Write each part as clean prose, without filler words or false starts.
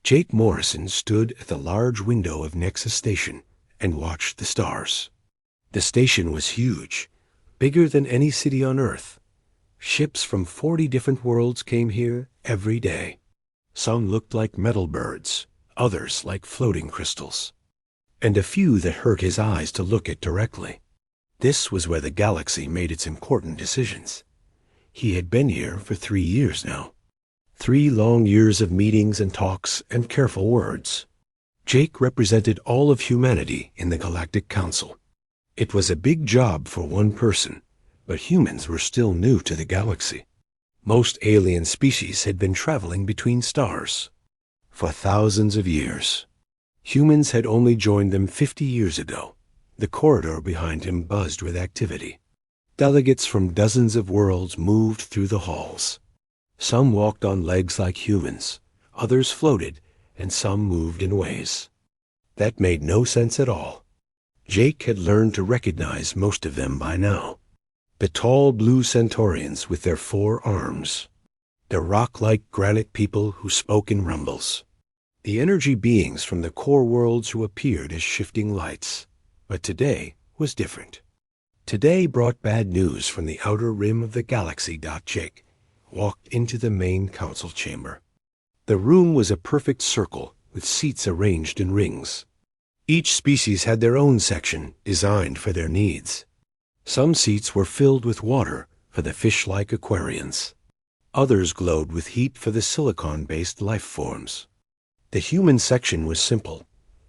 Jake Morrison stood at the large window of Nexus Station and watched the stars. The station was huge, bigger than any city on Earth. Ships from 40 different worlds came here every day. Some looked like metal birds, others like floating crystals, and a few that hurt his eyes to look at directly. This was where the galaxy made its important decisions. He had been here for 3 years now. 3 long years of meetings and talks and careful words. Jake represented all of humanity in the Galactic Council. It was a big job for one person, but humans were still new to the galaxy. Most alien species had been traveling between stars for thousands of years. Humans had only joined them 50 years ago. The corridor behind him buzzed with activity. Delegates from dozens of worlds moved through the halls. Some walked on legs like humans, others floated, and some moved in ways that made no sense at all. Jake had learned to recognize most of them by now. The tall blue Centaurians with their 4 arms. The rock-like granite people who spoke in rumbles. The energy beings from the core worlds who appeared as shifting lights. But today was different. Today brought bad news from the outer rim of the galaxy. Jake walked into the main council chamber. The room was a perfect circle with seats arranged in rings. Each species had their own section designed for their needs. Some seats were filled with water for the fish-like aquarians. Others glowed with heat for the silicon-based life forms. The human section was simple,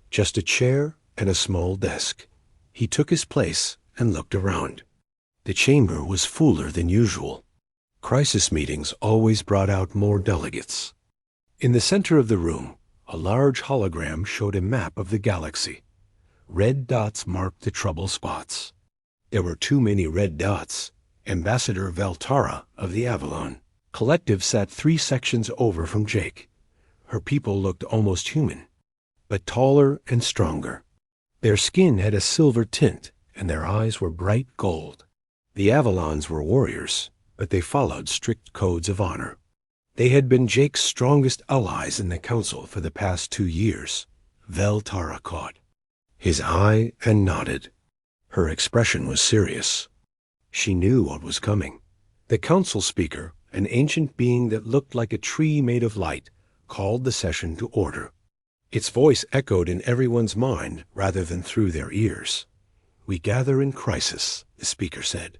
just a chair and a small desk. He took his place and looked around. The chamber was fuller than usual. Crisis meetings always brought out more delegates. In the center of the room, a large hologram showed a map of the galaxy. Red dots marked the trouble spots. There were too many red dots. Ambassador Valtara of the Avalon Collective sat 3 sections over from Jake. Her people looked almost human, but taller and stronger. Their skin had a silver tint, and their eyes were bright gold. The Avalons were warriors, but they followed strict codes of honor. They had been Jake's strongest allies in the council for the past 2 years. Valtara caught his eye and nodded. Her expression was serious. She knew what was coming. The council speaker, an ancient being that looked like a tree made of light, called the session to order. Its voice echoed in everyone's mind rather than through their ears. "We gather in crisis," the speaker said.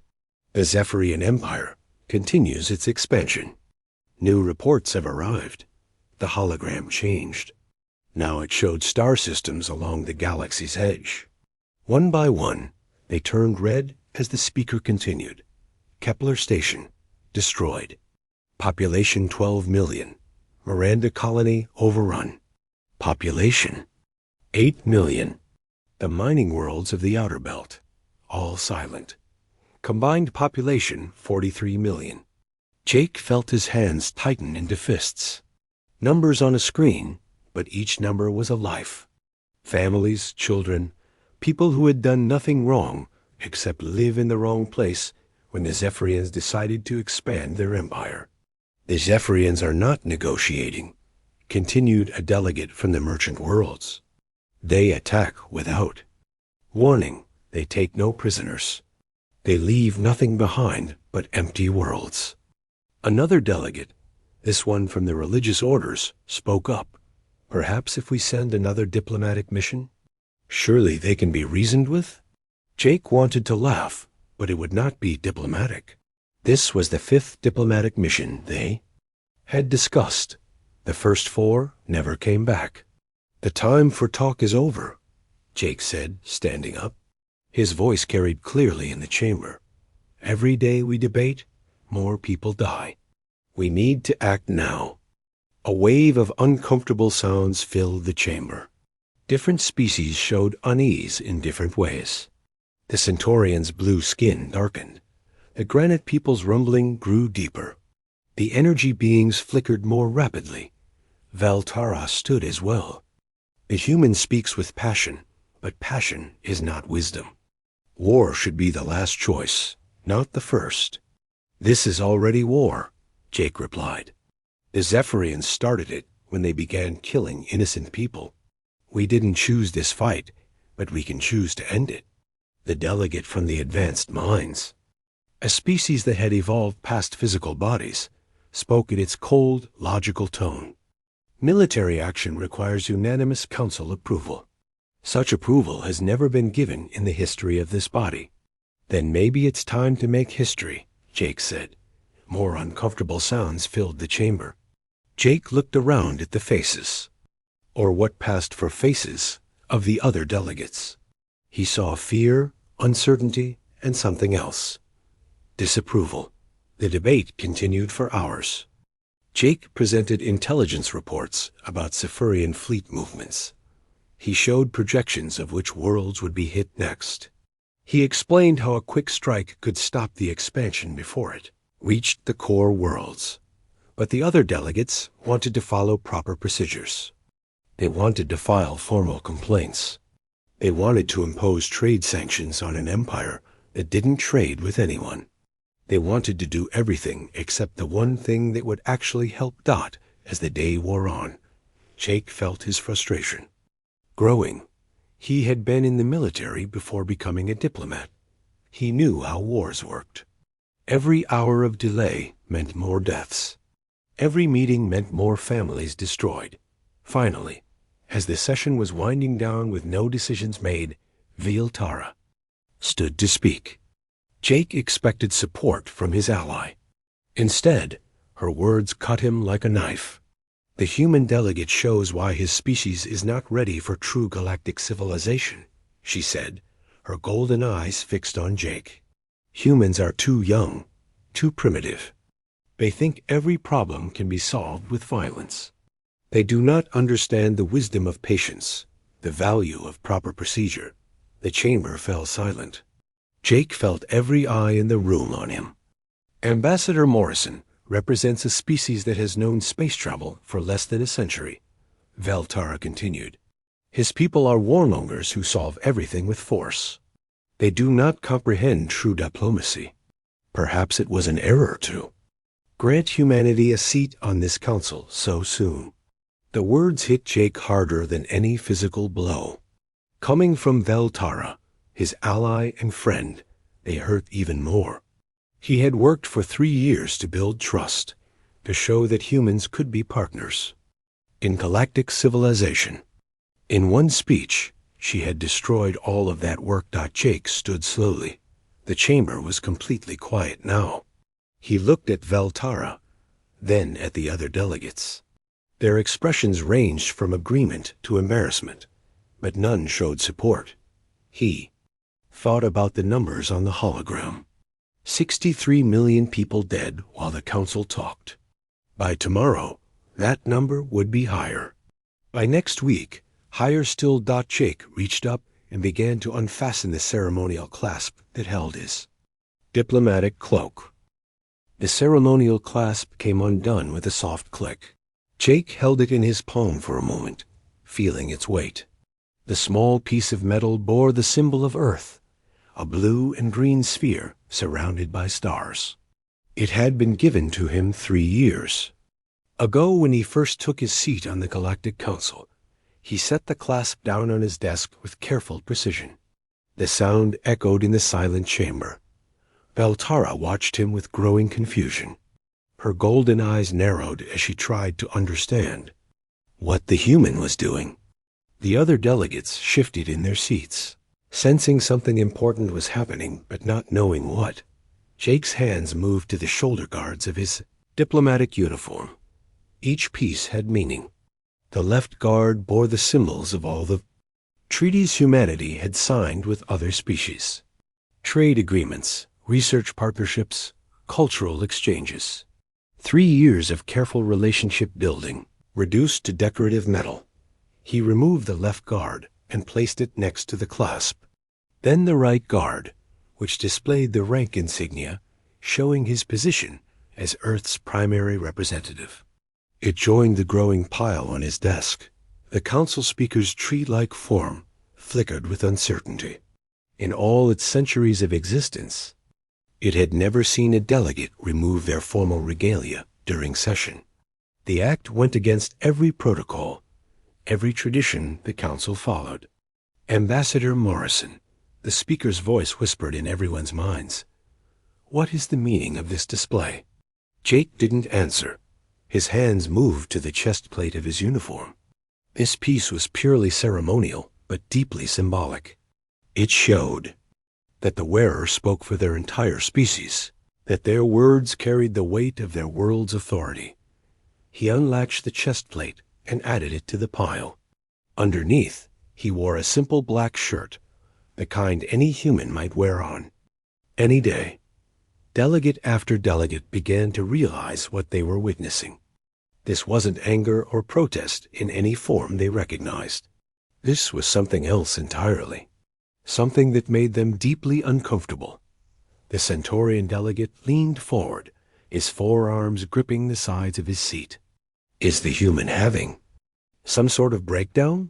"The Zephyrian Empire continues its expansion. New reports have arrived." The hologram changed. Now it showed star systems along the galaxy's edge. One by one, they turned red as the speaker continued. Kepler Station, destroyed. Population 12 million. Miranda Colony overrun. Population 8 million. The mining worlds of the outer belt, all silent. Combined population 43 million. Jake felt his hands tighten into fists. Numbers on a screen, but each number was a life. Families, children, people who had done nothing wrong except live in the wrong place when the Zephyrians decided to expand their empire. "The Zephyrians are not negotiating," continued a delegate from the merchant worlds. "They attack without. Warning, they take no prisoners. They leave nothing behind but empty worlds." Another delegate, this one from the religious orders, spoke up. "Perhaps if we send another diplomatic mission? Surely they can be reasoned with?" Jake wanted to laugh, but it would not be diplomatic. This was the 5th diplomatic mission they had discussed. The first 4 never came back. "The time for talk is over," Jake said, standing up. His voice carried clearly in the chamber. "Every day we debate, more people die. We need to act now." A wave of uncomfortable sounds filled the chamber. Different species showed unease in different ways. The Centaurians' blue skin darkened. The granite people's rumbling grew deeper. The energy beings flickered more rapidly. Valtara stood as well. "The human speaks with passion, but passion is not wisdom. War should be the last choice, not the first." "This is already war," Jake replied. "The Zephyrians started it when they began killing innocent people. We didn't choose this fight, but we can choose to end it. The delegate from the advanced minds, a species that had evolved past physical bodies, spoke in its cold, logical tone. Military action requires unanimous council approval. Such approval has never been given in the history of this body. Then maybe it's time to make history, Jake said. More uncomfortable sounds filled the chamber. Jake looked around at the faces, or what passed for faces, of the other delegates. He saw fear, uncertainty, and something else. Disapproval. The debate continued for hours. Jake presented intelligence reports about Sifurian fleet movements. He showed projections of which worlds would be hit next. He explained how a quick strike could stop the expansion before it reached the core worlds. But the other delegates wanted to follow proper procedures. They wanted to file formal complaints. They wanted to impose trade sanctions on an empire that didn't trade with anyone. They wanted to do everything except the one thing that would actually help Dot as the day wore on. Jake felt his frustration growing. He had been in the military before becoming a diplomat. He knew how wars worked. Every hour of delay meant more deaths. Every meeting meant more families destroyed. Finally, as the session was winding down with no decisions made, Viltara stood to speak. Jake expected support from his ally. Instead, her words cut him like a knife. The human delegate shows why his species is not ready for true galactic civilization, she said, her golden eyes fixed on Jake. Humans are too young, too primitive. They think every problem can be solved with violence. They do not understand the wisdom of patience, the value of proper procedure. The chamber fell silent. Jake felt every eye in the room on him. Ambassador Morrison represents a species that has known space travel for less than a century, Veltara continued. His people are warmongers who solve everything with force. They do not comprehend true diplomacy. Perhaps it was an error to grant humanity a seat on this council so soon. The words hit Jake harder than any physical blow. Coming from Veltara, his ally and friend, they hurt even more. He had worked for 3 years to build trust, to show that humans could be partners in galactic civilization. In one speech, she had destroyed all of that work. Jake stood slowly. The chamber was completely quiet now. He looked at Veltara, then at the other delegates. Their expressions ranged from agreement to embarrassment, but none showed support. He thought about the numbers on the hologram. 63 million people dead while the council talked. By tomorrow, that number would be higher. By next week, higher still. Jake reached up and began to unfasten the ceremonial clasp that held his diplomatic cloak. The ceremonial clasp came undone with a soft click. Jake held it in his palm for a moment, feeling its weight. The small piece of metal bore the symbol of Earth, a blue and green sphere surrounded by stars. It had been given to him 3 years ago when he first took his seat on the Galactic Council. He set the clasp down on his desk with careful precision. The sound echoed in the silent chamber. Veltara watched him with growing confusion. Her golden eyes narrowed as she tried to understand what the human was doing. The other delegates shifted in their seats, sensing something important was happening but not knowing what. Jake's hands moved to the shoulder guards of his diplomatic uniform. Each piece had meaning. The left guard bore the symbols of all the treaties humanity had signed with other species. Trade agreements, research partnerships, cultural exchanges. 3 years of careful relationship building, reduced to decorative metal. He removed the left guard and placed it next to the clasp. Then the right guard, which displayed the rank insignia, showing his position as Earth's primary representative. It joined the growing pile on his desk. The council speaker's tree-like form flickered with uncertainty. In all its centuries of existence, it had never seen a delegate remove their formal regalia during session. The act went against every protocol, every tradition the council followed. Ambassador Morrison, the speaker's voice whispered in everyone's minds. What is the meaning of this display? Jake didn't answer. His hands moved to the chest plate of his uniform. This piece was purely ceremonial, but deeply symbolic. It showed that the wearer spoke for their entire species, that their words carried the weight of their world's authority. He unlatched the chest plate and added it to the pile. Underneath, he wore a simple black shirt, the kind any human might wear on any day. Delegate after delegate began to realize what they were witnessing. This wasn't anger or protest in any form they recognized. This was something else entirely, something that made them deeply uncomfortable. The Centaurian delegate leaned forward, his forearms gripping the sides of his seat. Is the human having some sort of breakdown?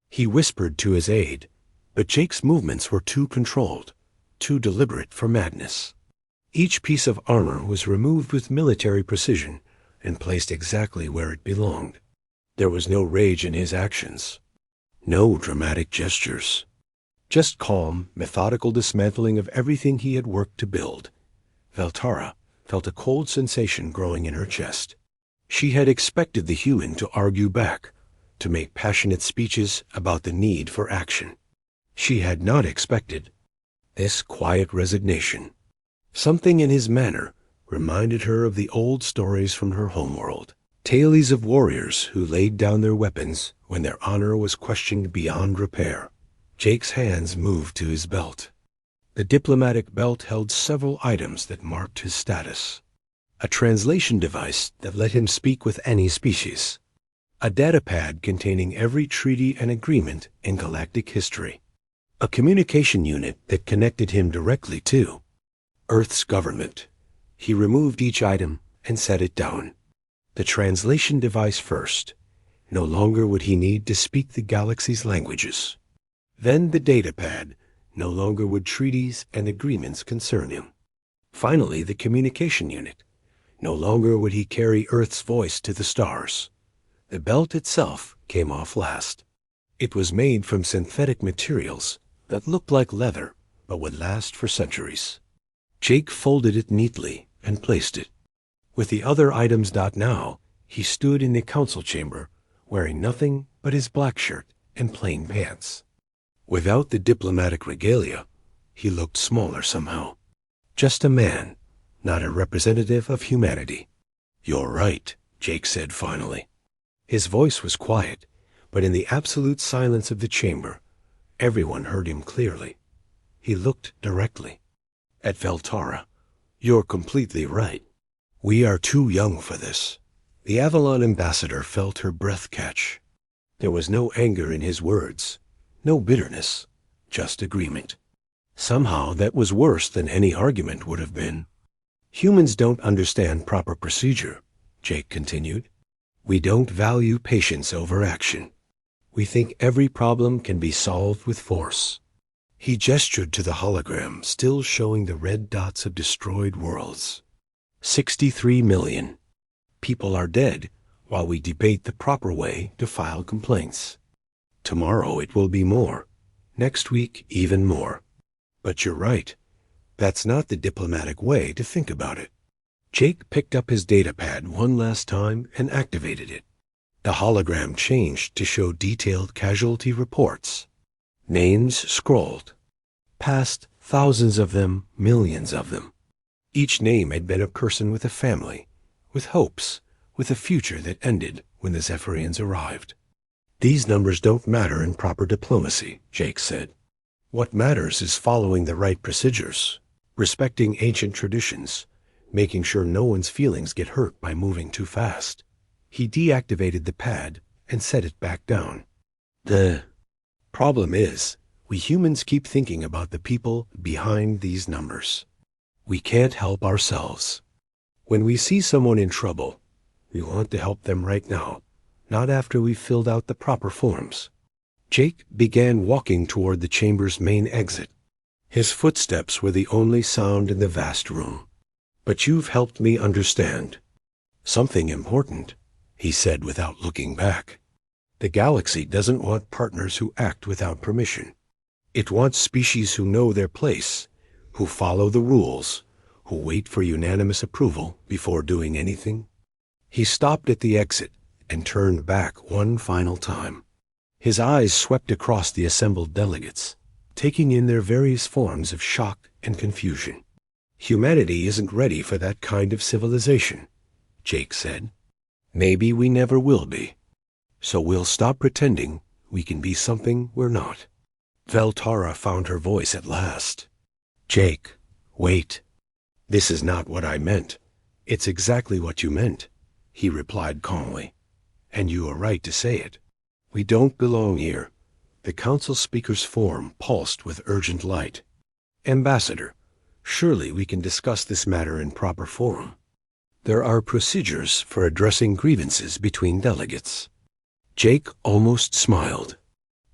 He whispered to his aide, but Jake's movements were too controlled, too deliberate for madness. Each piece of armor was removed with military precision and placed exactly where it belonged. There was no rage in his actions, no dramatic gestures, just calm, methodical dismantling of everything he had worked to build. Veltara felt a cold sensation growing in her chest. She had expected the human to argue back, to make passionate speeches about the need for action. She had not expected this quiet resignation. Something in his manner reminded her of the old stories from her homeworld, tales of warriors who laid down their weapons when their honor was questioned beyond repair. Jake's hands moved to his belt. The diplomatic belt held several items that marked his status. A translation device that let him speak with any species. A datapad containing every treaty and agreement in galactic history. A communication unit that connected him directly to Earth's government. He removed each item and set it down. The translation device first. No longer would he need to speak the galaxy's languages. Then the datapad. No longer would treaties and agreements concern him. Finally, the communication unit. No longer would he carry Earth's voice to the stars. The belt itself came off last. It was made from synthetic materials that looked like leather but would last for centuries. Jake folded it neatly and placed it. With the other items. Now, he stood in the council chamber, wearing nothing but his black shirt and plain pants. Without the diplomatic regalia, he looked smaller somehow. Just a man, not a representative of humanity. You're right, Jake said finally. His voice was quiet, but in the absolute silence of the chamber, everyone heard him clearly. He looked directly at Veltara. You're completely right. We are too young for this. The Avalon ambassador felt her breath catch. There was no anger in his words, no bitterness, just agreement. Somehow that was worse than any argument would have been. Humans don't understand proper procedure, Jake continued. We don't value patience over action. We think every problem can be solved with force. He gestured to the hologram still showing the red dots of destroyed worlds. 63 million. People are dead while we debate the proper way to file complaints. Tomorrow it will be more. Next week, even more. But you're right. That's not the diplomatic way to think about it. Jake picked up his datapad one last time and activated it. The hologram changed to show detailed casualty reports. Names scrolled. Past thousands of them, millions of them. Each name had been a person with a family, with hopes, with a future that ended when the Zephyrians arrived. These numbers don't matter in proper diplomacy, Jake said. What matters is following the right procedures, respecting ancient traditions, making sure no one's feelings get hurt by moving too fast. He deactivated the pad and set it back down. The problem is, we humans keep thinking about the people behind these numbers. We can't help ourselves. When we see someone in trouble, we want to help them right now, not after we've filled out the proper forms. Jake began walking toward the chamber's main exit. His footsteps were the only sound in the vast room. But you've helped me understand something important. he said without looking back. The galaxy doesn't want partners who act without permission. It wants species who know their place, who follow the rules, who wait for unanimous approval before doing anything. He stopped at the exit and turned back one final time. His eyes swept across the assembled delegates, taking in their various forms of shock and confusion. Humanity isn't ready for that kind of civilization, Jake said. Maybe we never will be. So we'll stop pretending we can be something we're not. Veltara found her voice at last. Jake, wait. This is not what I meant. It's exactly what you meant, he replied calmly. And you are right to say it. We don't belong here. The council speaker's form pulsed with urgent light. Ambassador, surely we can discuss this matter in proper forum. There are procedures for addressing grievances between delegates. Jake almost smiled.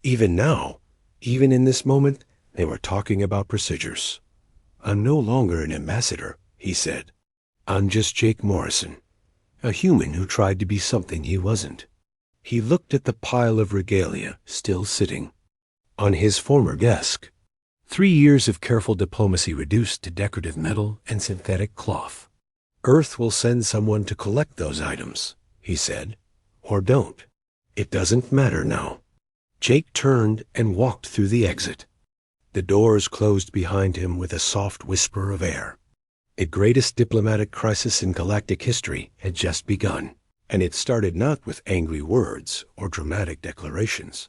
Even now, even in this moment, they were talking about procedures. I'm no longer an ambassador, he said. I'm just Jake Morrison, a human who tried to be something he wasn't. He looked at the pile of regalia still sitting on his former desk. 3 years of careful diplomacy reduced to decorative metal and synthetic cloth. Earth will send someone to collect those items, he said, or don't. It doesn't matter now. Jake turned and walked through the exit. The doors closed behind him with a soft whisper of air. The greatest diplomatic crisis in galactic history had just begun, and it started not with angry words or dramatic declarations,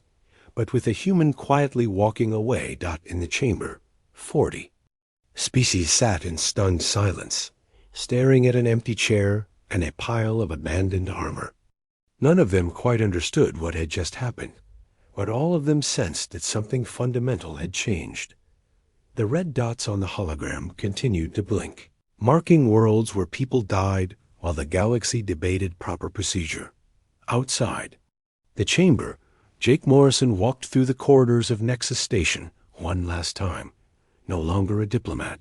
but with a human quietly walking away. In the chamber, 40 species sat in stunned silence, staring at an empty chair and a pile of abandoned armor. None of them quite understood what had just happened, but all of them sensed that something fundamental had changed. The red dots on the hologram continued to blink, marking worlds where people died while the galaxy debated proper procedure. Outside the chamber, Jake Morrison walked through the corridors of Nexus Station one last time. No longer a diplomat,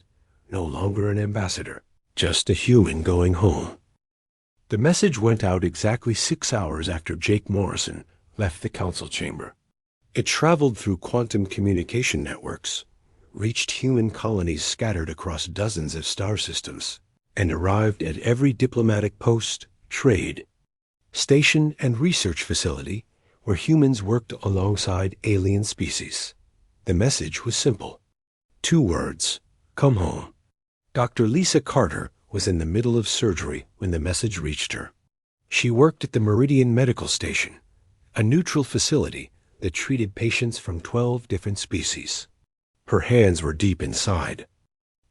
no longer an ambassador, just a human going home. The message went out exactly 6 hours after Jake Morrison left the council chamber. It traveled through quantum communication networks, reached human colonies scattered across dozens of star systems, and arrived at every diplomatic post, trade, station, and research facility where humans worked alongside alien species. The message was simple. 2 words: come home. Dr. Lisa Carter was in the middle of surgery when the message reached her. She worked at the Meridian Medical Station, a neutral facility that treated patients from 12 different species. Her hands were deep inside.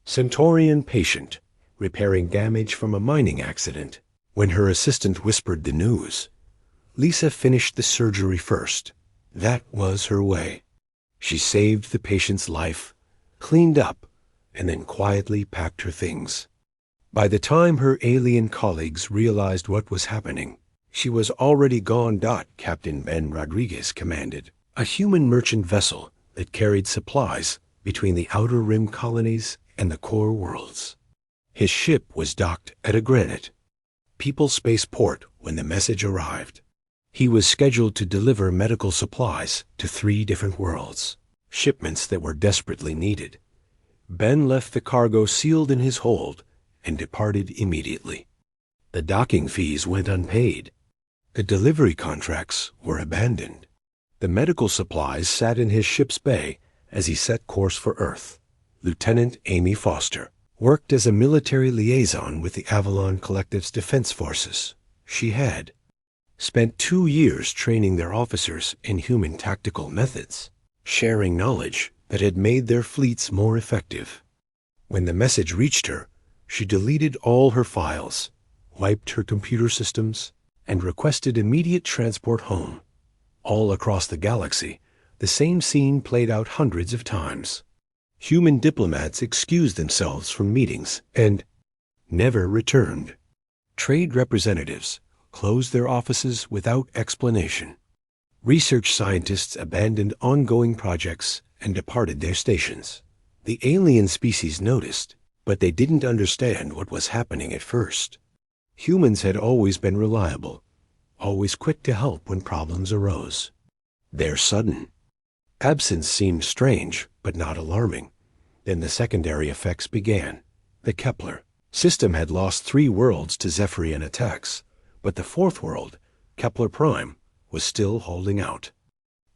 Centaurian patient, repairing damage from a mining accident. When her assistant whispered the news, Lisa finished the surgery first. That was her way. She saved the patient's life, cleaned up, and then quietly packed her things. By the time her alien colleagues realized what was happening, she was already gone. Captain Ben Rodriguez commanded a human merchant vessel that carried supplies between the Outer Rim colonies and the core worlds. His ship was docked at a Granite People spaceport when the message arrived. He was scheduled to deliver medical supplies to 3 different worlds, shipments that were desperately needed. Ben left the cargo sealed in his hold and departed immediately. The docking fees went unpaid. The delivery contracts were abandoned. The medical supplies sat in his ship's bay as he set course for Earth. Lieutenant Amy Foster worked as a military liaison with the Avalon Collective's defense forces. She had spent 2 years training their officers in human tactical methods, sharing knowledge that had made their fleets more effective. When the message reached her, she deleted all her files, wiped her computer systems, and requested immediate transport home. All across the galaxy, the same scene played out hundreds of times. Human diplomats excused themselves from meetings and never returned. Trade representatives closed their offices without explanation. Research scientists abandoned ongoing projects and departed their stations. The alien species noticed, but they didn't understand what was happening at first. Humans had always been reliable, always quick to help when problems arose. Their sudden absence seemed strange, but not alarming. Then the secondary effects began. The Kepler system had lost 3 worlds to Zephyrian attacks, but the 4th world, Kepler Prime, was still holding out.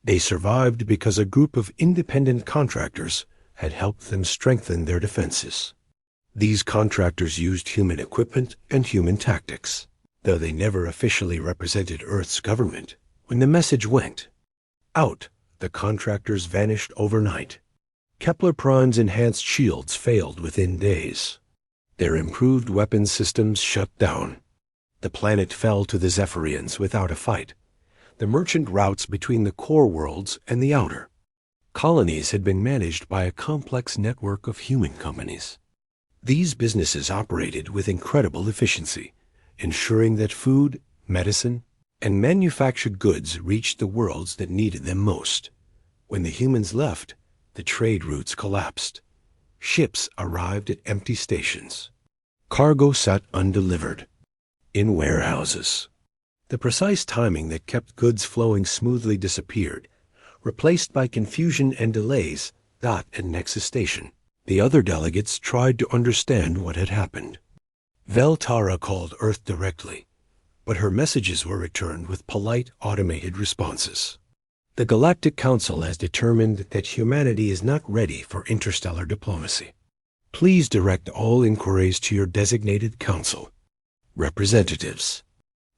They survived because a group of independent contractors had helped them strengthen their defenses. These contractors used human equipment and human tactics, though they never officially represented Earth's government. When the message went out, the contractors vanished overnight. Kepler Prime's enhanced shields failed within days. Their improved weapons systems shut down. The planet fell to the Zephyrians without a fight. The merchant routes between the core worlds and the outer colonies had been managed by a complex network of human companies. These businesses operated with incredible efficiency, ensuring that food, medicine, and manufactured goods reached the worlds that needed them most. When the humans left, the trade routes collapsed. Ships arrived at empty stations. Cargo sat undelivered in warehouses. The precise timing that kept goods flowing smoothly disappeared, replaced by confusion and delays. At Nexus Station, the other delegates tried to understand what had happened. Veltara called Earth directly, but her messages were returned with polite, automated responses. The Galactic Council has determined that humanity is not ready for interstellar diplomacy. Please direct all inquiries to your designated council representatives.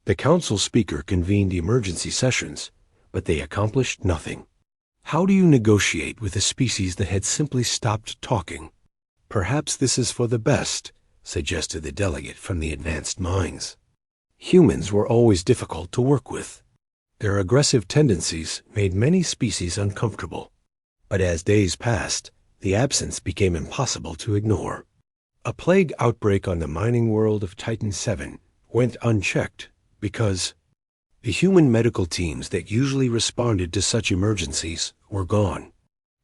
The council speaker convened emergency sessions, but they accomplished nothing. How do you negotiate with a species that had simply stopped talking? Perhaps this is for the best, suggested the delegate from the advanced minds. Humans were always difficult to work with. Their aggressive tendencies made many species uncomfortable. But as days passed, the absence became impossible to ignore. A plague outbreak on the mining world of Titan 7 went unchecked because the human medical teams that usually responded to such emergencies were gone.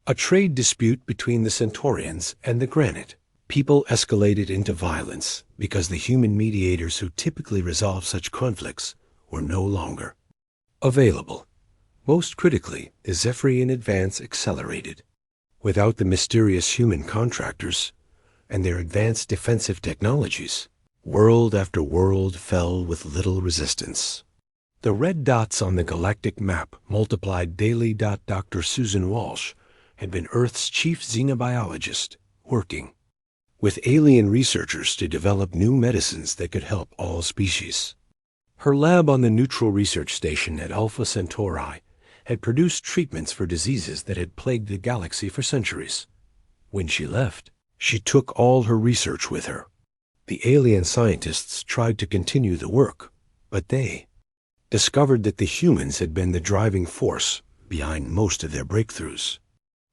A trade dispute between the Centaurians and the Granite people escalated into violence because the human mediators who typically resolve such conflicts were no longer available. Most critically, the Zephyrian advance accelerated. Without the mysterious human contractors and their advanced defensive technologies, world after world fell with little resistance. The red dots on the galactic map multiplied daily. Dr. Susan Walsh had been Earth's chief xenobiologist, working with alien researchers to develop new medicines that could help all species. Her lab on the Neutral Research Station at Alpha Centauri had produced treatments for diseases that had plagued the galaxy for centuries. When she left, she took all her research with her. The alien scientists tried to continue the work, but they discovered that the humans had been the driving force behind most of their breakthroughs.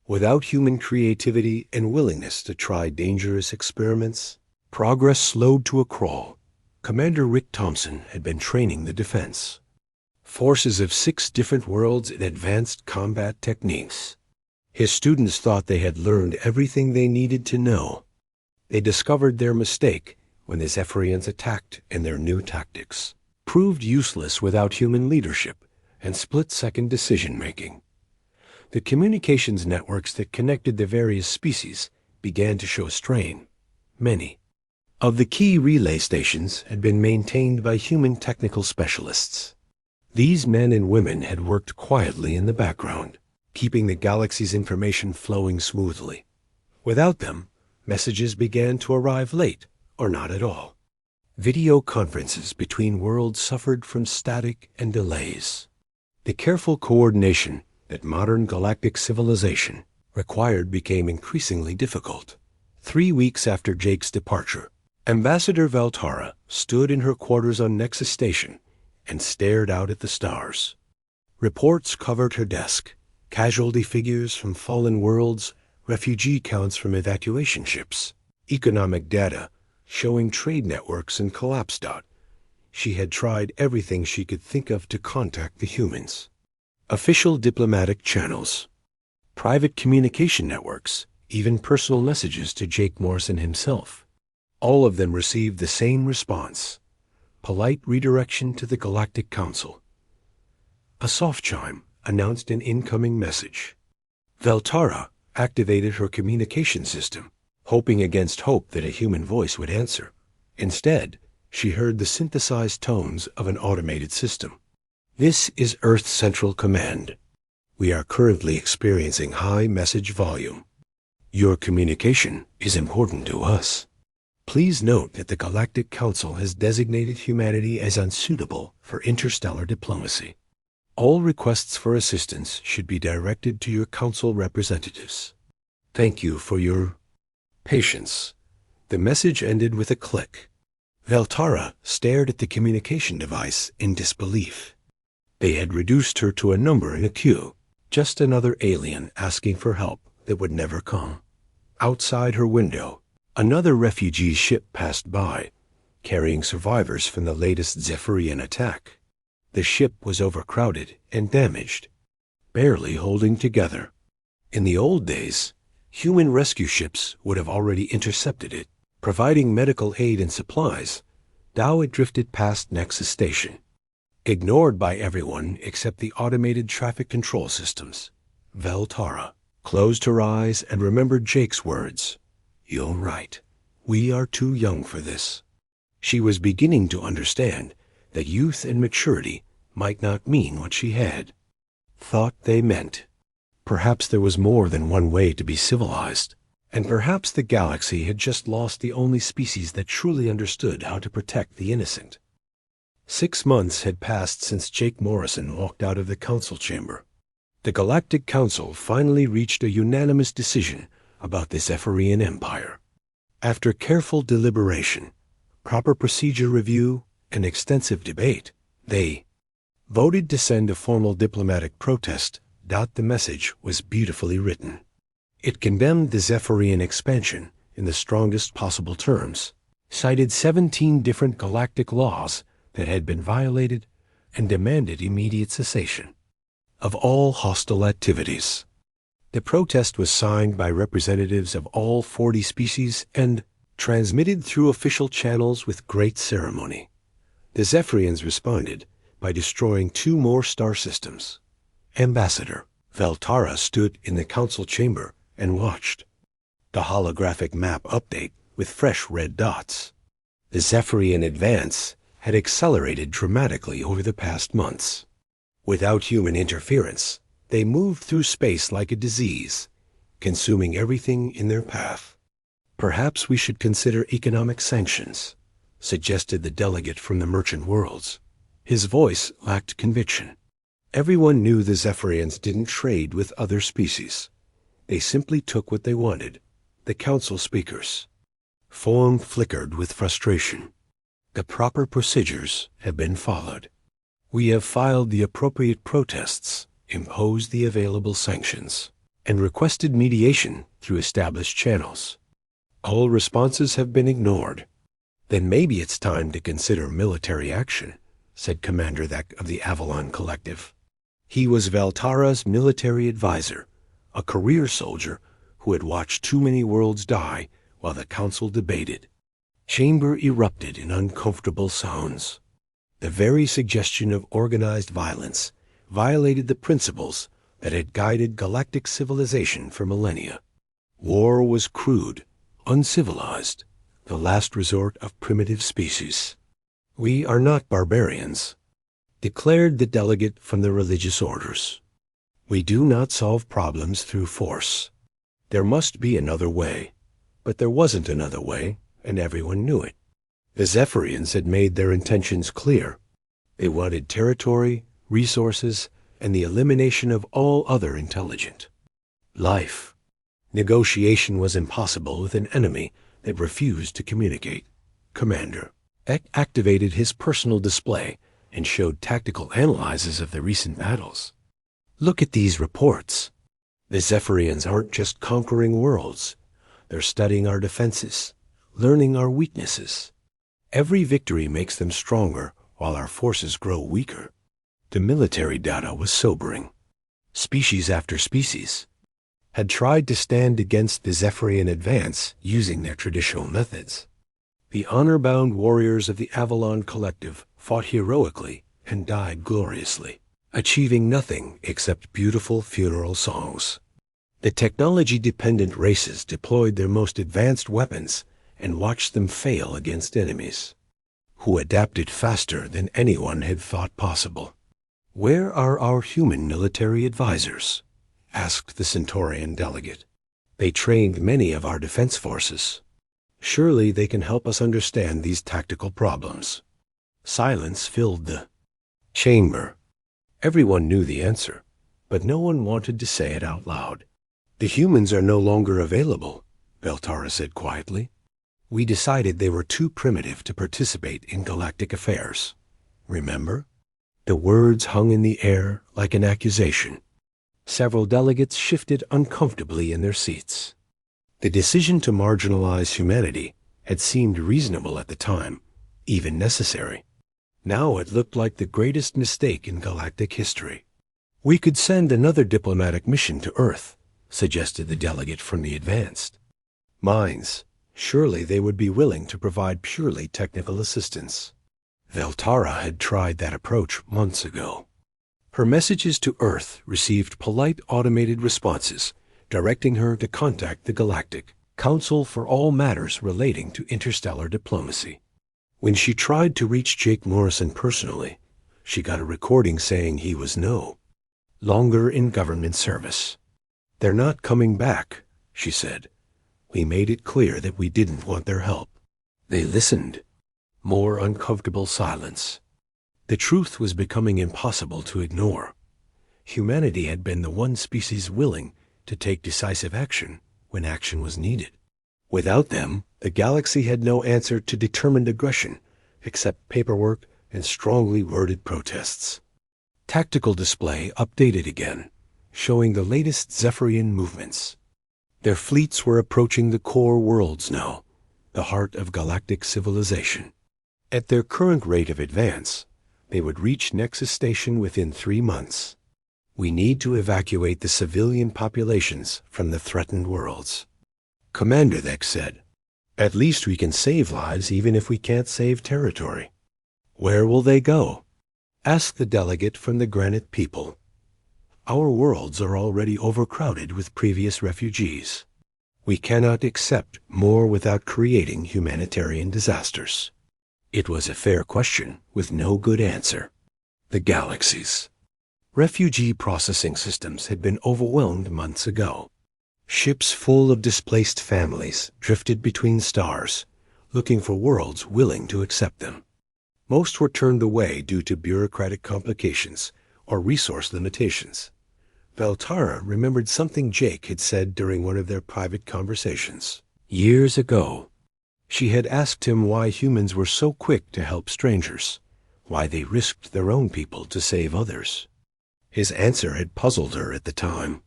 Without human creativity and willingness to try dangerous experiments, progress slowed to a crawl. Commander Rick Thompson had been training the defense forces of 6 different worlds in advanced combat techniques. His students thought they had learned everything they needed to know. They discovered their mistake when the Zephyrians attacked, and their new tactics proved useless without human leadership and split-second decision-making. The communications networks that connected the various species began to show strain. Many of the key relay stations had been maintained by human technical specialists. These men and women had worked quietly in the background, keeping the galaxy's information flowing smoothly. Without them, messages began to arrive late or not at all. Video conferences between worlds suffered from static and delays. The careful coordination that modern galactic civilization required became increasingly difficult. 3 weeks after Jake's departure, Ambassador Veltara stood in her quarters on Nexus Station and stared out at the stars. Reports covered her desk, casualty figures from fallen worlds, refugee counts from evacuation ships, economic data showing trade networks and collapse. She had tried everything she could think of to contact the humans. Official diplomatic channels, private communication networks, even personal messages to Jake Morrison himself. All of them received the same response: Polite redirection to the Galactic Council. A soft chime announced an incoming message. Veltara activated her communication system, hoping against hope that a human voice would answer. Instead, she heard the synthesized tones of an automated system. This is Earth Central Command. We are currently experiencing high message volume. Your communication is important to us. Please note that the Galactic Council has designated humanity as unsuitable for interstellar diplomacy. All requests for assistance should be directed to your council representatives. Thank you for your patience. The message ended with a click. Veltara stared at the communication device in disbelief. They had reduced her to a number in a queue, just another alien asking for help that would never come. Outside her window, another refugee ship passed by, carrying survivors from the latest Zephyrian attack. The ship was overcrowded and damaged, barely holding together. In the old days, human rescue ships would have already intercepted it. Providing medical aid and supplies, Dao had drifted past Nexus Station. Ignored by everyone except the automated traffic control systems, Veltara closed her eyes and remembered Jake's words. You're right. We are too young for this. She was beginning to understand that youth and maturity might not mean what she had thought they meant. Perhaps there was more than one way to be civilized, and perhaps the galaxy had just lost the only species that truly understood how to protect the innocent. 6 months had passed since Jake Morrison walked out of the council chamber. The Galactic Council finally reached a unanimous decision about the Zephyrian Empire. After careful deliberation, proper procedure review, and extensive debate, they voted to send a formal diplomatic protest. The message was beautifully written. It condemned the Zephyrian expansion in the strongest possible terms, cited 17 different galactic laws that had been violated, and demanded immediate cessation of all hostile activities. The protest was signed by representatives of all 40 species and transmitted through official channels with great ceremony. The Zephyrians responded by destroying 2 more star systems. Ambassador Veltara stood in the council chamber and watched the holographic map update with fresh red dots. The Zephyrian advance had accelerated dramatically over the past months. Without human interference, they moved through space like a disease, consuming everything in their path. Perhaps we should consider economic sanctions, suggested the delegate from the merchant worlds. His voice lacked conviction. Everyone knew the Zephyrians didn't trade with other species. They simply took what they wanted. The council speakers' form flickered with frustration. The proper procedures have been followed. We have filed the appropriate protests, imposed the available sanctions, and requested mediation through established channels. All responses have been ignored. Then maybe it's time to consider military action, said Commander Thek of the Avalon Collective. He was Veltara's military advisor, a career soldier who had watched too many worlds die while the council debated. Chamber erupted in uncomfortable sounds. The very suggestion of organized violence violated the principles that had guided galactic civilization for millennia. War was crude, uncivilized, the last resort of primitive species. We are not barbarians, declared the delegate from the religious orders. We do not solve problems through force. There must be another way, but there wasn't another way, and everyone knew it. The Zephyrians had made their intentions clear. They wanted territory, resources, and the elimination of all other intelligent life. Negotiation was impossible with an enemy that refused to communicate. Commander Ek activated his personal display and showed tactical analyses of the recent battles. Look at these reports. The Zephyrians aren't just conquering worlds. They're studying our defenses, learning our weaknesses. Every victory makes them stronger while our forces grow weaker. The military data was sobering. Species after species had tried to stand against the Zephyrian advance using their traditional methods. The honor-bound warriors of the Avalon Collective fought heroically and died gloriously, achieving nothing except beautiful funeral songs. The technology-dependent races deployed their most advanced weapons and watched them fail against enemies, who adapted faster than anyone had thought possible. "Where are our human military advisors?" asked the Centaurian delegate. "They trained many of our defense forces. Surely they can help us understand these tactical problems." Silence filled the chamber. Everyone knew the answer, but no one wanted to say it out loud. "The humans are no longer available," Beltara said quietly. "We decided they were too primitive to participate in galactic affairs. Remember?" The words hung in the air like an accusation. Several delegates shifted uncomfortably in their seats. The decision to marginalize humanity had seemed reasonable at the time, even necessary. Now it looked like the greatest mistake in galactic history. "We could send another diplomatic mission to Earth," suggested the delegate from the Advanced Minds. Surely they would be willing to provide purely technical assistance. Veltara had tried that approach months ago. Her messages to Earth received polite automated responses, directing her to contact the Galactic Council for all matters relating to interstellar diplomacy. When she tried to reach Jake Morrison personally, she got a recording saying he was no longer in government service. "They're not coming back," she said. "We made it clear that we didn't want their help." They listened. More uncomfortable silence. The truth was becoming impossible to ignore. Humanity had been the one species willing to take decisive action when action was needed. Without them, the galaxy had no answer to determined aggression except paperwork and strongly worded protests. Tactical display updated again, showing the latest Zephyrian movements. Their fleets were approaching the core worlds now, the heart of galactic civilization. At their current rate of advance, they would reach Nexus Station within 3 months. "We need to evacuate the civilian populations from the threatened worlds," Commander Thex said. "At least we can save lives even if we can't save territory." "Where will they go?" asked the delegate from the Granite People. "Our worlds are already overcrowded with previous refugees. We cannot accept more without creating humanitarian disasters." It was a fair question with no good answer. The galaxies. Refugee processing systems had been overwhelmed months ago. Ships full of displaced families drifted between stars, looking for worlds willing to accept them. Most were turned away due to bureaucratic complications or resource limitations. Veltara remembered something Jake had said during one of their private conversations. Years ago, she had asked him why humans were so quick to help strangers, why they risked their own people to save others. His answer had puzzled her at the time.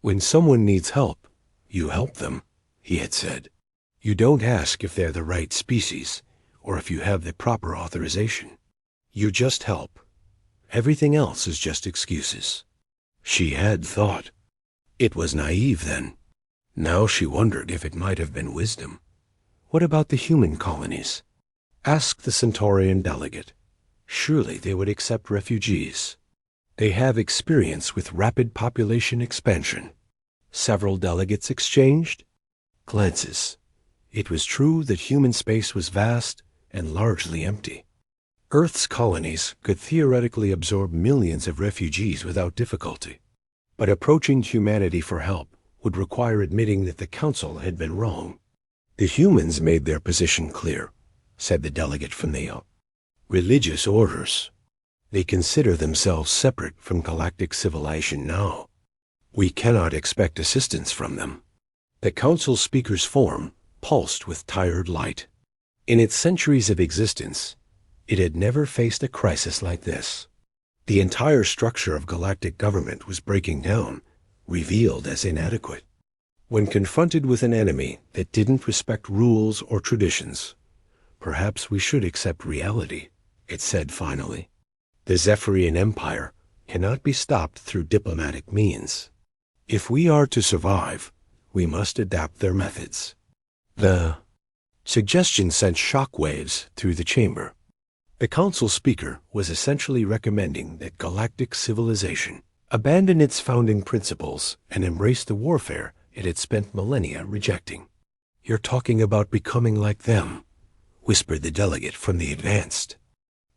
"When someone needs help, you help them," he had said. "You don't ask if they're the right species or if you have the proper authorization. You just help. Everything else is just excuses." She had thought. It was naive then. Now she wondered if it might have been wisdom. "What about the human colonies?" asked the Centaurian delegate. "Surely they would accept refugees. They have experience with rapid population expansion." Several delegates exchanged glances. It was true that human space was vast and largely empty. Earth's colonies could theoretically absorb millions of refugees without difficulty. But approaching humanity for help would require admitting that the Council had been wrong. "The humans made their position clear," said the delegate from the religious orders. "They consider themselves separate from galactic civilization now. We cannot expect assistance from them." The Council speaker's form pulsed with tired light. In its centuries of existence, it had never faced a crisis like this. The entire structure of galactic government was breaking down, revealed as inadequate. When confronted with an enemy that didn't respect rules or traditions, "Perhaps we should accept reality," it said finally. "The Zephyrian Empire cannot be stopped through diplomatic means. If we are to survive, we must adapt their methods." The Suggestion sent shockwaves through the chamber. The council speaker was essentially recommending that galactic civilization abandon its founding principles and embrace the warfare it had spent millennia rejecting. "You're talking about becoming like them," whispered the delegate from the advanced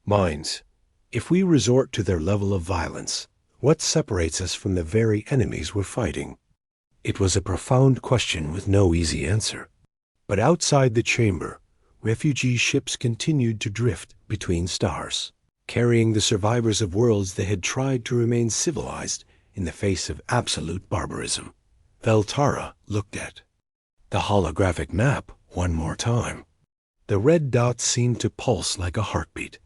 minds. "If we resort to their level of violence, what separates us from the very enemies we're fighting?" It was a profound question with no easy answer. But outside the chamber, refugee ships continued to drift between stars, carrying the survivors of worlds that had tried to remain civilized in the face of absolute barbarism. Veltara looked at the holographic map one more time. The red dots seemed to pulse like a heartbeat,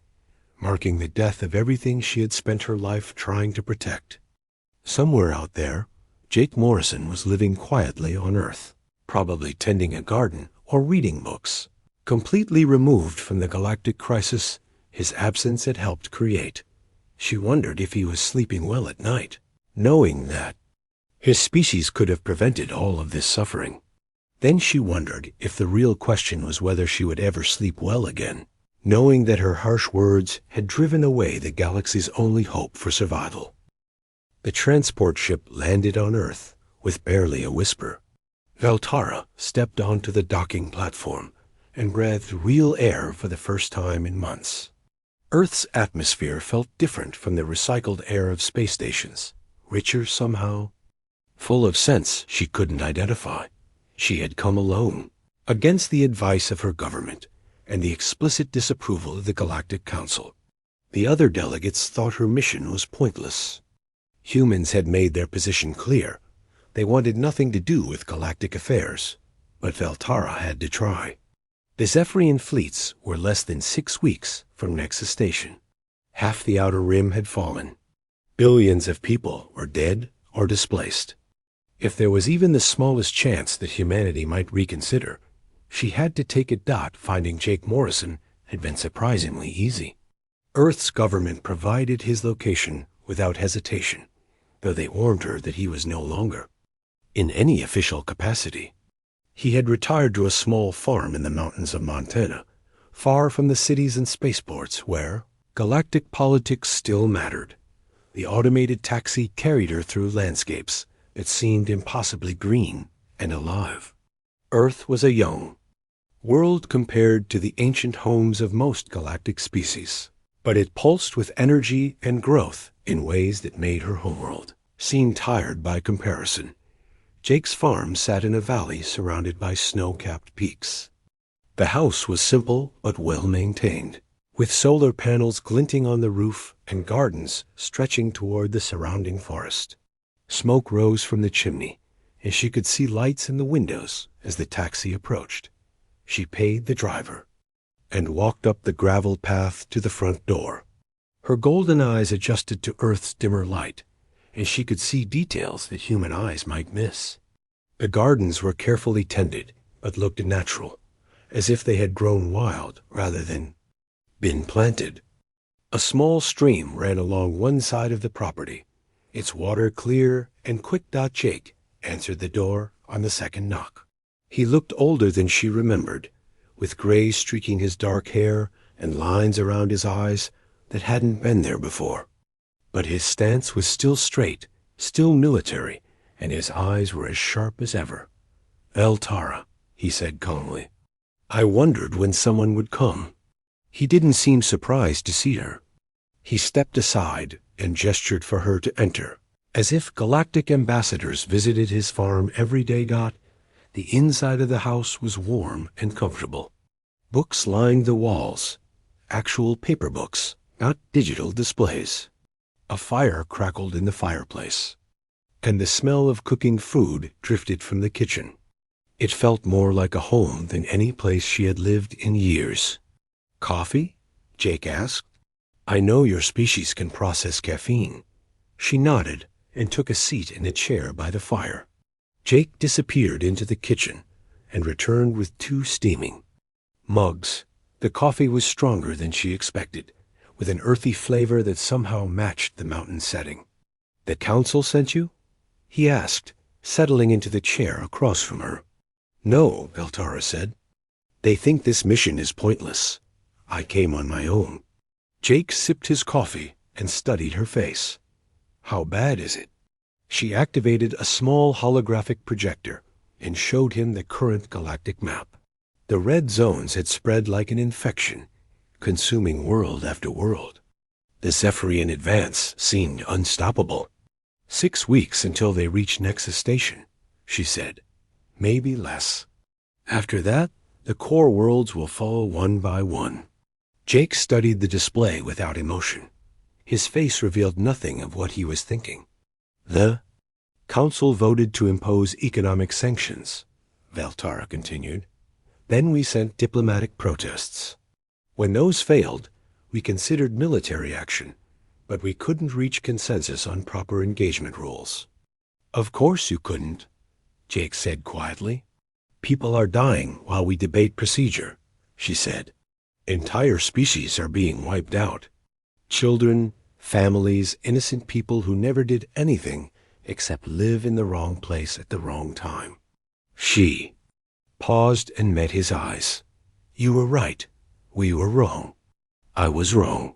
marking the death of everything she had spent her life trying to protect. Somewhere out there, Jake Morrison was living quietly on Earth, probably tending a garden or reading books. Completely removed from the galactic crisis his absence had helped create. She wondered if he was sleeping well at night, knowing that his species could have prevented all of this suffering. Then she wondered if the real question was whether she would ever sleep well again, knowing that her harsh words had driven away the galaxy's only hope for survival. The transport ship landed on Earth with barely a whisper. Veltara stepped onto the docking platform and breathed real air for the first time in months. Earth's atmosphere felt different from the recycled air of space stations, richer somehow, full of scents she couldn't identify. She had come alone, against the advice of her government and the explicit disapproval of the Galactic Council. The other delegates thought her mission was pointless. Humans had made their position clear. They wanted nothing to do with galactic affairs, but Veltara had to try. The Zephyrian fleets were less than 6 weeks from Nexus Station. Half the outer rim had fallen. Billions of people were dead or displaced. If there was even the smallest chance that humanity might reconsider, she had to take a dot. Finding Jake Morrison had been surprisingly easy. Earth's government provided his location without hesitation, though they warned her that he was no longer in any official capacity. He had retired to a small farm in the mountains of Montana, far from the cities and spaceports where galactic politics still mattered. The automated taxi carried her through landscapes that seemed impossibly green and alive. Earth was a young world compared to the ancient homes of most galactic species, but it pulsed with energy and growth in ways that made her homeworld seem tired by comparison. Jake's farm sat in a valley surrounded by snow-capped peaks. The house was simple but well-maintained, with solar panels glinting on the roof and gardens stretching toward the surrounding forest. Smoke rose from the chimney, and she could see lights in the windows as the taxi approached. She paid the driver and walked up the gravel path to the front door. Her golden eyes adjusted to Earth's dimmer light, and she could see details that human eyes might miss. The gardens were carefully tended, but looked natural, as if they had grown wild rather than been planted. A small stream ran along one side of the property, its water clear and quick. Jake answered the door on the second knock. He looked older than she remembered, with gray streaking his dark hair and lines around his eyes that hadn't been there before. But his stance was still straight, still military, and his eyes were as sharp as ever. "Veltara," he said calmly. "I wondered when someone would come." He didn't seem surprised to see her. He stepped aside and gestured for her to enter. As if galactic ambassadors visited his farm every day. The inside of the house was warm and comfortable. Books lined the walls, actual paper books, not digital displays. A fire crackled in the fireplace, and the smell of cooking food drifted from the kitchen. It felt more like a home than any place she had lived in years. "Coffee?" Jake asked. "I know your species can process caffeine." She nodded and took a seat in a chair by the fire. Jake disappeared into the kitchen and returned with 2 steaming mugs. The coffee was stronger than she expected, with an earthy flavor that somehow matched the mountain setting. "The council sent you?" he asked, settling into the chair across from her. "No," Veltara said. They think this mission is pointless. I came on my own. Jake sipped his coffee and studied her face. How bad is it? She activated a small holographic projector and showed him the current galactic map. The red zones had spread like an infection, consuming world after world. The Zephyrian advance seemed unstoppable. 6 weeks until they reach Nexus Station, she said. Maybe less. After that, the core worlds will fall one by one. Jake studied the display without emotion. His face revealed nothing of what he was thinking. The Council voted to impose economic sanctions, Valtara continued. Then we sent diplomatic protests. When those failed, we considered military action, but we couldn't reach consensus on proper engagement rules. Of course you couldn't, Jake said quietly. People are dying while we debate procedure, she said. Entire species are being wiped out. Children, families, innocent people who never did anything except live in the wrong place at the wrong time. She paused and met his eyes. You were right. We were wrong. I was wrong.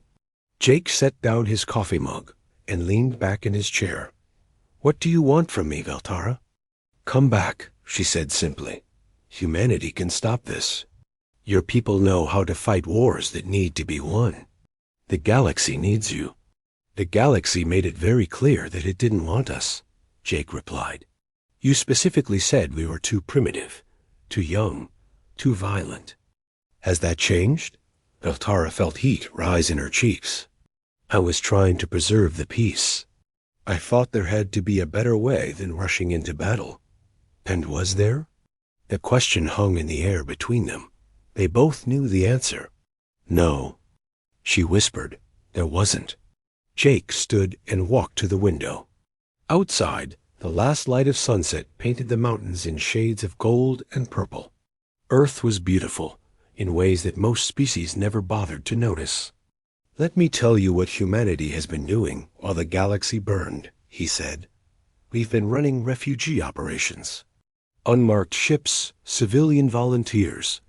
Jake set down his coffee mug and leaned back in his chair. What do you want from me, Valtara? Come back, she said simply. Humanity can stop this. Your people know how to fight wars that need to be won. The galaxy needs you. The galaxy made it very clear that it didn't want us, Jake replied. You specifically said we were too primitive, too young, too violent. Has that changed? Valtara felt heat rise in her cheeks. I was trying to preserve the peace. I thought there had to be a better way than rushing into battle. And was there? The question hung in the air between them. They both knew the answer. No. She whispered. There wasn't. Jake stood and walked to the window. Outside, the last light of sunset painted the mountains in shades of gold and purple. Earth was beautiful, in ways that most species never bothered to notice. Let me tell you what humanity has been doing while the galaxy burned, he said. We've been running refugee operations. Unmarked ships, civilian volunteers,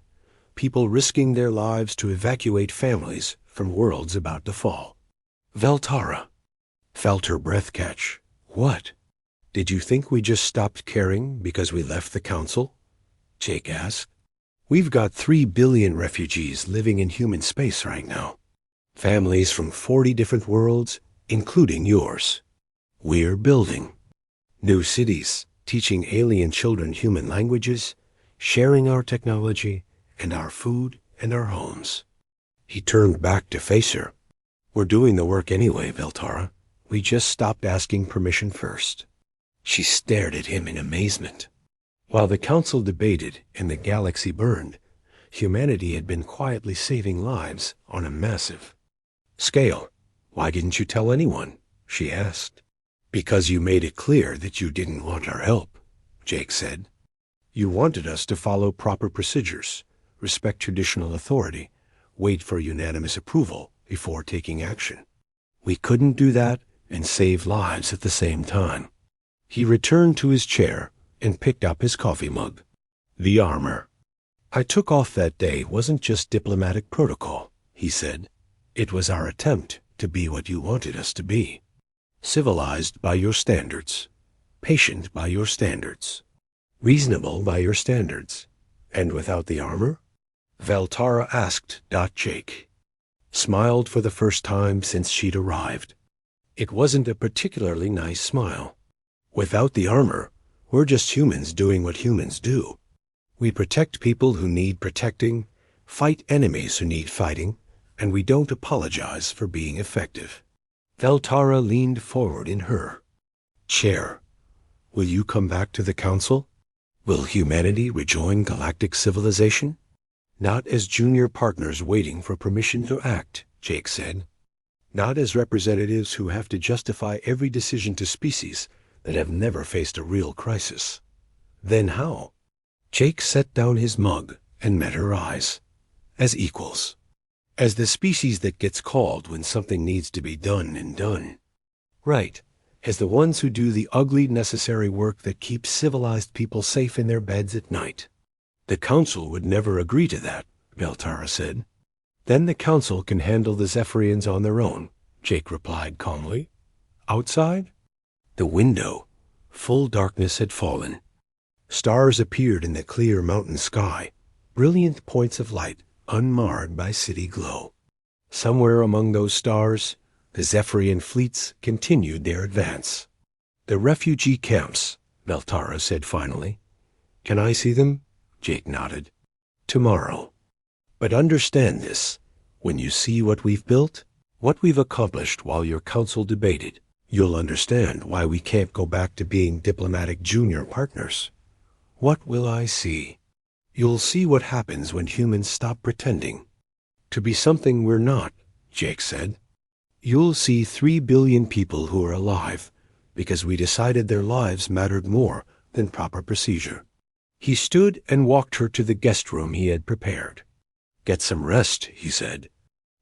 people risking their lives to evacuate families from worlds about to fall. Valtara felt her breath catch. What? Did you think we just stopped caring because we left the council? Jake asked. We've got 3 billion refugees living in human space right now. Families from 40 different worlds, including yours. We're building new cities, teaching alien children human languages, sharing our technology and our food and our homes. He turned back to face her. We're doing the work anyway, Valtara. We just stopped asking permission first. She stared at him in amazement. While the council debated and the galaxy burned, humanity had been quietly saving lives on a massive scale. Why didn't you tell anyone? She asked. Because you made it clear that you didn't want our help, Jake said. You wanted us to follow proper procedures, respect traditional authority, wait for unanimous approval before taking action. We couldn't do that and save lives at the same time. He returned to his chair and picked up his coffee mug. The armor I took off that day wasn't just diplomatic protocol, he said. It was our attempt to be what you wanted us to be. Civilized by your standards, patient by your standards, reasonable by your standards. And without the armor? Valtara asked. Jake smiled for the first time since she'd arrived. It wasn't a particularly nice smile. Without the armor, we're just humans doing what humans do. We protect people who need protecting, fight enemies who need fighting, and we don't apologize for being effective. Valtara leaned forward in her chair. Will you come back to the council? Will humanity rejoin galactic civilization? Not as junior partners waiting for permission to act, Jake said. Not as representatives who have to justify every decision to species that have never faced a real crisis. Then how? Jake set down his mug and met her eyes. As equals. As the species that gets called when something needs to be done and done. Right. As the ones who do the ugly, necessary work that keeps civilized people safe in their beds at night. The council would never agree to that, Beltara said. Then the council can handle the Zephyrians on their own, Jake replied calmly. Outside? The window. Full darkness had fallen. Stars appeared in the clear mountain sky, brilliant points of light unmarred by city glow. Somewhere among those stars, the Zephyrian fleets continued their advance. The refugee camps, Beltara said finally. Can I see them? Jake nodded. Tomorrow. But understand this. When you see what we've built, what we've accomplished while your council debated, you'll understand why we can't go back to being diplomatic junior partners. What will I see? You'll see what happens when humans stop pretending to be something we're not, Jake said. You'll see 3 billion people who are alive because we decided their lives mattered more than proper procedure. He stood and walked her to the guest room he had prepared. Get some rest, he said.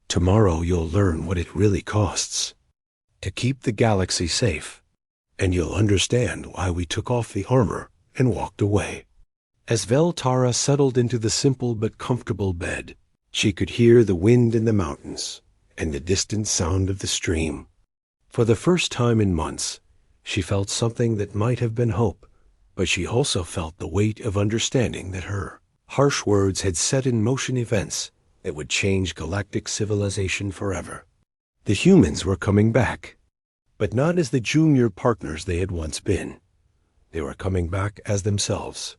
Tomorrow you'll learn what it really costs to keep the galaxy safe, and you'll understand why we took off the armor and walked away. As Beltara settled into the simple but comfortable bed, she could hear the wind in the mountains and the distant sound of the stream. For the first time in months, she felt something that might have been hope, but she also felt the weight of understanding that her harsh words had set in motion events that would change galactic civilization forever. The humans were coming back, but not as the junior partners they had once been. They were coming back as themselves.